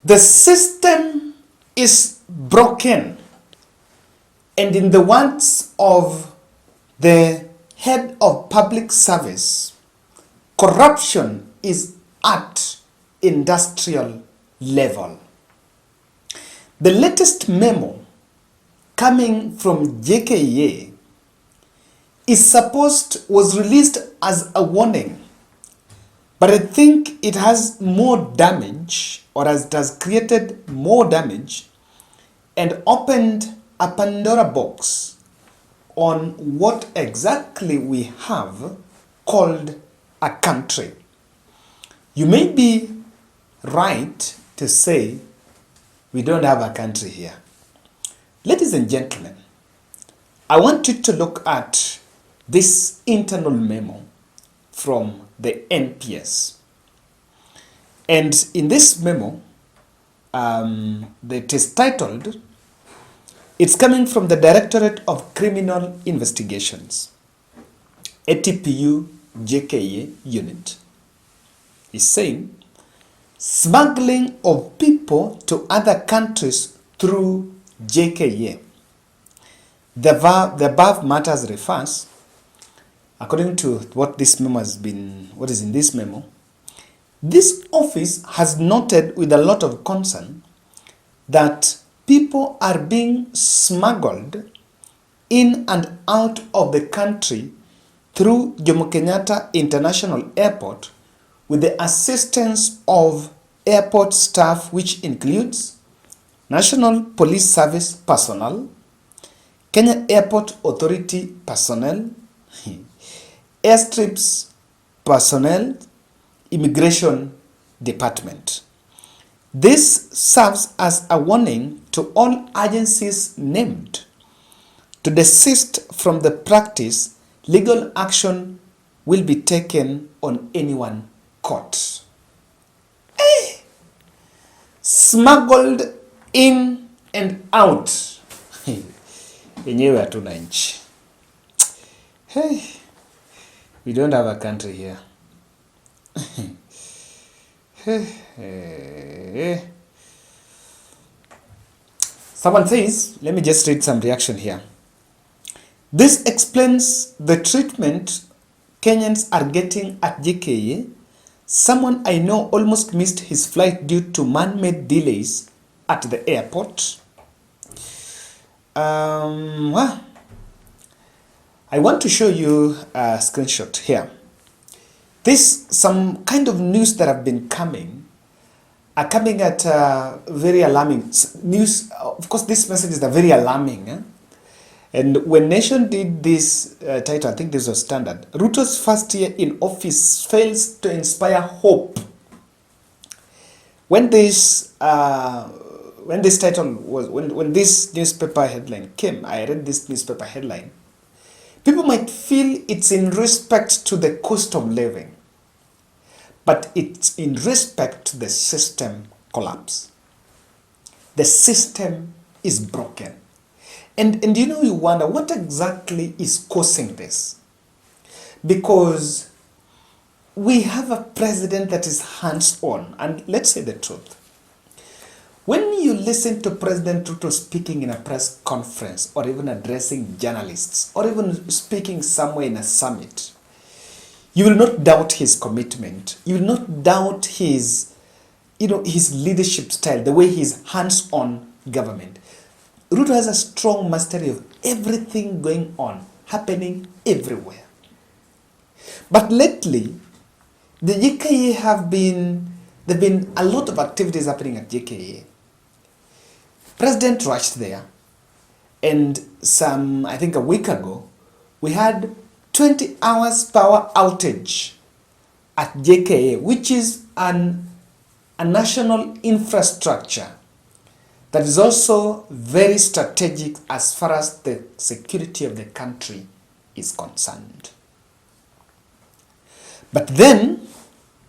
The system is broken, and in the words of the head of public service, corruption is at industrial level. The latest memo coming from JKIA was released as a warning, but I think it has more damage, or it has created more damage and opened a Pandora box on what exactly we have called a country. You may be right to say we don't have a country here. Ladies and gentlemen, I want you to look at this internal memo from the NPS. And in this memo, that is titled, it's coming from the Directorate of Criminal Investigations, ATPU JKIA unit. It's saying, smuggling of people to other countries through JKIA. The above matters refers, according to what this memo what is in this memo, this office has noted with a lot of concern that people are being smuggled in and out of the country through Jomo Kenyatta International Airport with the assistance of airport staff, which includes National Police Service personnel, Kenya Airport Authority personnel, airstrips personnel, Immigration Department. This serves as a warning to all agencies named to desist from the practice. Legal action will be taken on anyone caught. Smuggled in and out. Yenyewe hatuna nchi. Hey, we don't have a country here. Someone says, let me just read some reaction here. This explains the treatment Kenyans are getting at JKIA. Someone I know almost missed his flight due to man-made delays at the airport. I want to show you a screenshot here. Some kind of news that have been coming are coming at very alarming news. Of course, these messages are very alarming. And when Nation did this title, I think this was Standard, Ruto's first year in office fails to inspire hope. When this title was, when this newspaper headline came, I read this newspaper headline. People might feel it's in respect to the cost of living, but it's in respect to the system collapse. The system is broken. And you wonder what exactly is causing this. Because we have a president that is hands-on, and let's say the truth. When you listen to President Ruto speaking in a press conference, or even addressing journalists, or even speaking somewhere in a summit, you will not doubt his commitment. You will not doubt his leadership style, the way he's hands-on government. Ruto has a strong mastery of everything going on, happening everywhere. But lately, the JKIA there have been a lot of activities happening at JKIA. President rushed there, and I think a week ago, we had 20 hours power outage at JKIA, which is a national infrastructure that is also very strategic as far as the security of the country is concerned. But then,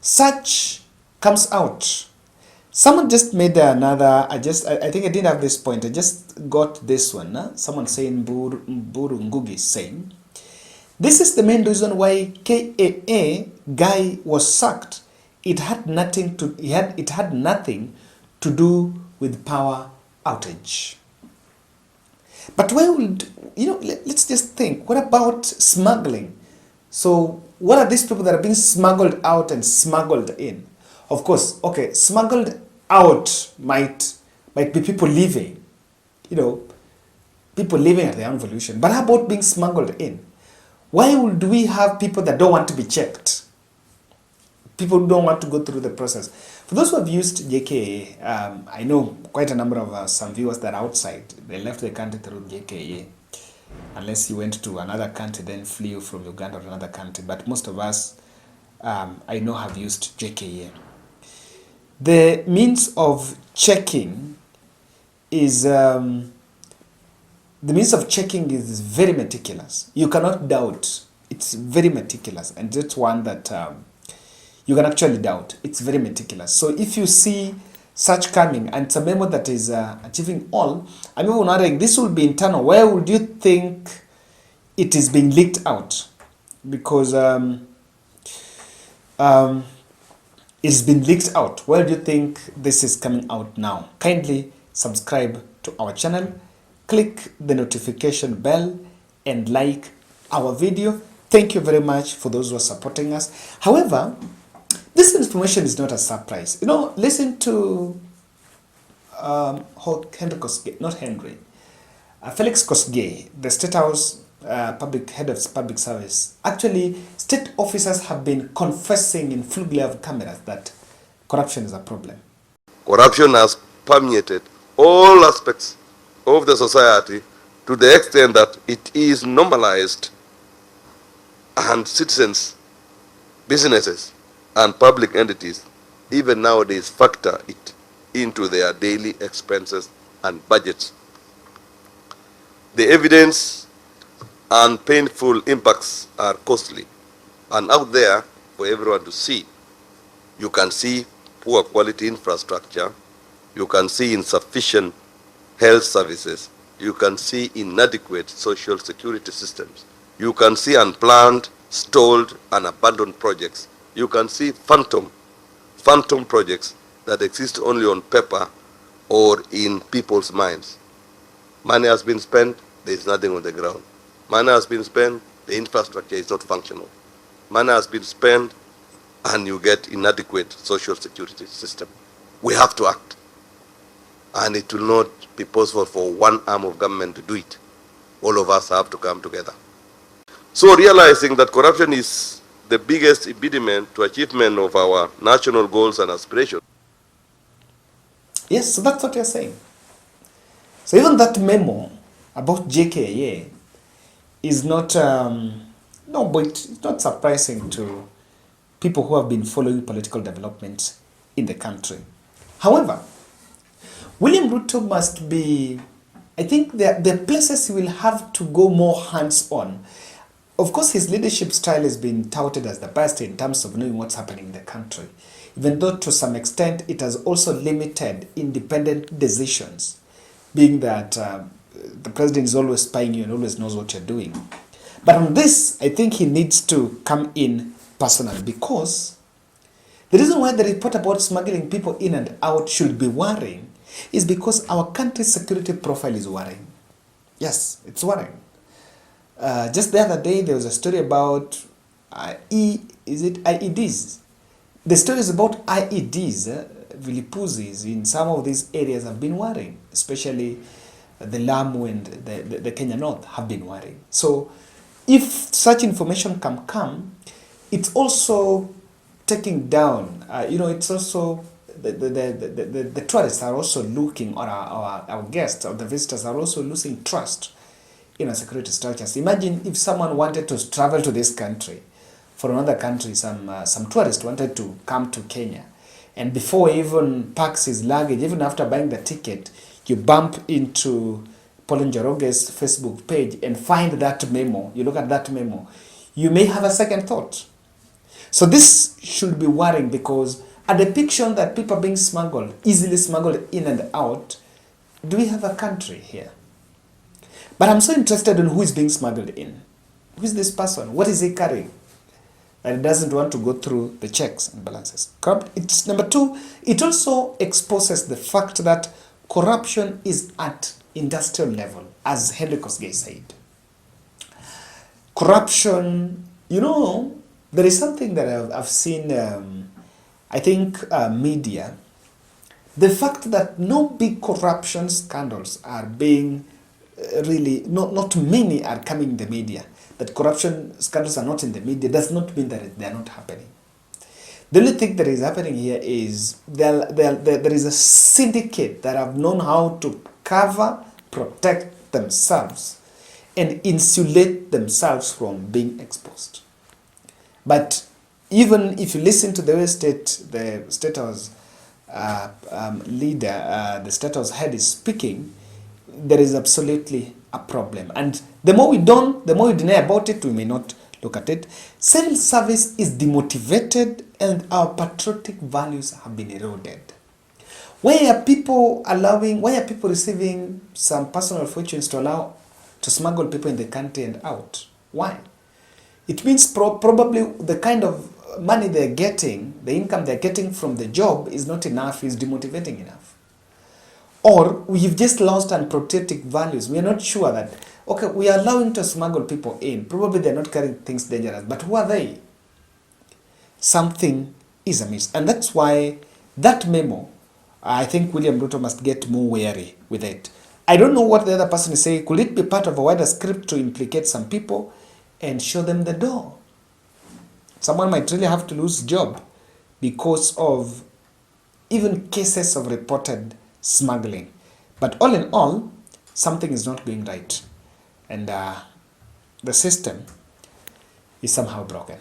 such comes out. Someone just made another, I think I didn't have this point, I just got this one. Someone saying, Buru Ngugi saying, this is the main reason why KAA guy was sacked. It had nothing to do with power outage. But why would, let's just think, what about smuggling? So what are these people that are being smuggled out and smuggled in? Of course, okay, smuggled out might be people living, people living at their own volition. But how about being smuggled in? Why would we have people that don't want to be checked? People who don't want to go through the process. For those who have used JKIA, I know quite a number of some viewers that are outside. They left the country through JKIA. Unless you went to another country, then flew from Uganda to another country. But most of us, I know, have used JKIA. The means of checking is very meticulous. You cannot doubt. It's very meticulous, and that's one that you can actually doubt. It's very meticulous. So if you see such coming, and it's a memo that is achieving all, I'm even wondering, this will be internal. Where would you think it is being leaked out? Because it's been leaked out. Where do you think this is coming out now? Kindly subscribe to our channel, click the notification bell, and like our video. Thank you very much for those who are supporting us. However, this information is not a surprise. Listen to Felix Kosgei, the State House head of public service. Actually, state officers have been confessing in full glare of cameras that corruption is a problem. Corruption has permeated all aspects of the society to the extent that it is normalized, and citizens, businesses, and public entities even nowadays factor it into their daily expenses and budgets. The evidence and painful impacts are costly and out there for everyone to see. You can see poor quality infrastructure, you can see insufficient health services, you can see inadequate social security systems, you can see unplanned, stalled, and abandoned projects. You can see phantom projects that exist only on paper or in people's minds. Money has been spent, there is nothing on the ground. Money has been spent, the infrastructure is not functional. Money has been spent, and you get inadequate social security system. We have to act, and it will not be possible for one arm of government to do it. All of us have to come together. So realizing that corruption is the biggest impediment to achievement of our national goals and aspirations. Yes, so that's what you're saying. So even that memo about JKIA is not, but it's not surprising to people who have been following political developments in the country. However, William Ruto must be, I think there are places he will have to go more hands-on. Of course, his leadership style has been touted as the best in terms of knowing what's happening in the country, even though to some extent it has also limited independent decisions, being that the president is always spying you and always knows what you're doing. But on this, I think he needs to come in personally, because the reason why the report about smuggling people in and out should be worrying is because our country's security profile is worrying. Yes, it's worrying. Just the other day, there was a story about IEDs? The stories about IEDs, Vilipuzis in some of these areas have been worrying, especially the Lamu and the Kenya North have been worrying. So if such information can come, it's also taking down, it's also, the tourists are also looking, or our guests or the visitors are also losing trust in our security structures. Imagine if someone wanted to travel to this country, for another country, some tourist wanted to come to Kenya, and before he even packs his luggage, even after buying the ticket, you bump into Paul Njoroge's Facebook page and find that memo, you look at that memo, you may have a second thought. So this should be worrying, because a depiction that people are being smuggled, easily smuggled in and out, do we have a country here? But I'm so interested in who is being smuggled in. Who is this person? What is he carrying? and it doesn't want to go through the checks and balances. It's number two, it also exposes the fact that corruption is at industrial level, as Henry Kosgei said. Corruption, there is something that I've seen, I think media, the fact that no big corruption scandals are being really, not many are coming in the media, that corruption scandals are not in the media does not mean that they are not happening. The only thing that is happening here is there is a syndicate that have known how to cover, protect themselves, and insulate themselves from being exposed. But even if you listen to the way the State House leader, the State House head is speaking, there is absolutely a problem. And the more we deny about it, we may not look at it. Civil service is demotivated and our patriotic values have been eroded. Why are people receiving some personal fortunes to smuggle people in the country and out? Why? It means probably the kind of money they're getting, the income they're getting from the job is not enough, is demotivating enough. Or we've just lost unpatriotic values. We are not sure that, okay, we are allowing to smuggle people in. Probably they're not carrying things dangerous, but who are they? Something is amiss. And that's why that memo, I think William Ruto must get more wary with it. I don't know what the other person is saying. Could it be part of a wider script to implicate some people and show them the door? Someone might really have to lose job because of even cases of reported smuggling. But all in all, something is not going right. And the system is somehow broken.